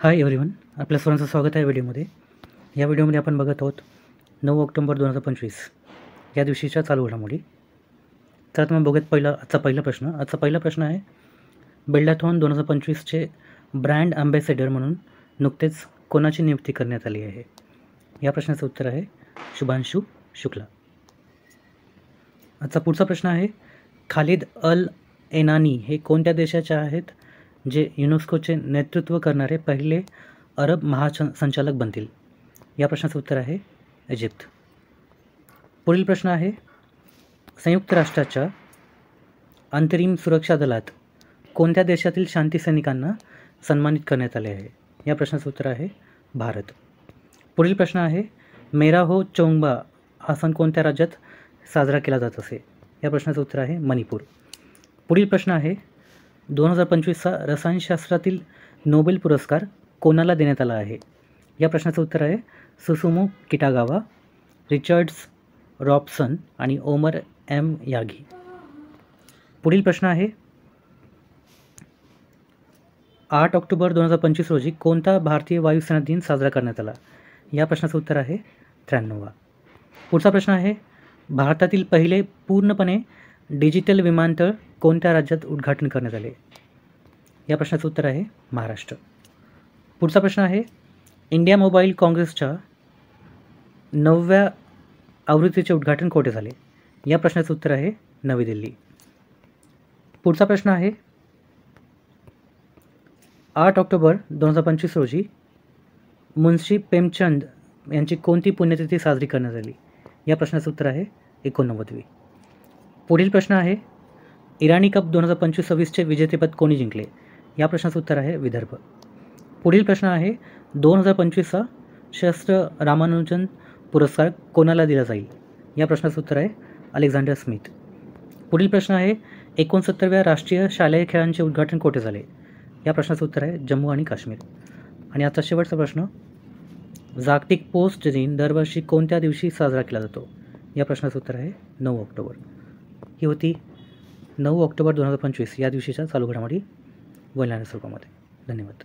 Hi everyone, आपल्या सर्वांचं स्वागत आहे व्हिडिओमध्ये. या व्हिडिओमध्ये आपण बघत आहोत 9 ऑक्टोबर 2025 या दिवशीच्या चालू घडामोडी. तर आता मग बघूयात आजचा पहिला प्रश्न आहे, बिल्डाथॉन 2025चे ब्रँड अँबॅसेडर म्हणून नुकतेच कोणाची नियुक्ती करण्यात आली आहे? या प्रश्नाचं उत्तर आहे शुभांशु शुक्ला. आजचा पुढचा प्रश्न आहे, खालिद अल एनानी हे कोणत्या देशाचे आहेत जे युनेस्कोचे नेतृत्व करणारे पहिले अरब महासंचालक बनतील? या प्रश्नाचं उत्तर आहे इजिप्त. पुढील प्रश्न आहे, संयुक्त राष्ट्राच्या अंतरिम सुरक्षा दलात कोणत्या देशातील शांती सैनिकांना सन्मानित करण्यात आले आहे? या प्रश्नाचं उत्तर आहे भारत. पुढील प्रश्न आहे, मेरा हो चोंगबा हा सण कोणत्या राज्यात साजरा केला जात असे? या प्रश्नाचं उत्तर आहे मणिपूर. पुढील प्रश्न आहे, 2025चा रसायनशास्त्रातील नोबेल पुरस्कार कोणाला देण्यात आला आहे? या प्रश्नाचं उत्तर आहे सुसुमो किटागावा, रिचर्ड्स रॉबसन आणि ओमर एम यागी. पुढील प्रश्न आहे, 8 ऑक्टोबर 2025 रोजी कोणता भारतीय वायुसेना दिन साजरा करण्यात आला? या प्रश्नाचं उत्तर आहे 93वा. पुढचा प्रश्न आहे, भारतातील पहिले पूर्णपणे डिजिटल विमानतळ कोणत्या राज्यात उद्घाटन करण्यात आले? या प्रश्नाचं उत्तर आहे महाराष्ट्र. पुढचा प्रश्न आहे, इंडिया मोबाईल काँग्रेसच्या 9व्या आवृत्तीचे उद्घाटन कोठे झाले? या प्रश्नाचं उत्तर आहे नवी दिल्ली. पुढचा प्रश्न आहे, 8 ऑक्टोबर 2025 रोजी मुन्शी प्रेमचंद यांची कोणती पुण्यतिथी साजरी करण्यात आली? या प्रश्नाचं उत्तर आहे 89वी. पुढील प्रश्न आहे, इराणी कप 2025-26चे विजेतेपद कोणी जिंकले? या प्रश्नाचं उत्तर आहे विदर्भ. पुढील प्रश्न आहे, 2025चा शस्त्र रामानुजन पुरस्कार कोणाला दिला जाईल? या प्रश्नाचं उत्तर आहे अलेक्झांडर स्मिथ. पुढील प्रश्न आहे, 69व्या राष्ट्रीय शालेय खेळांचे उद्घाटन कोठे झाले? या प्रश्नाचं उत्तर आहे जम्मू आणि काश्मीर. आणि आता शेवटचा प्रश्न, जागतिक पोस्ट दिन दरवर्षी कोणत्या दिवशी साजरा केला जातो? या प्रश्नाचं उत्तर आहे 9 ऑक्टोबर. ही होती 9 ऑक्टोबर 2025 या दिवशीच्या चालू घडामोडी बोलण्याच्या स्वरूपामध्ये. धन्यवाद.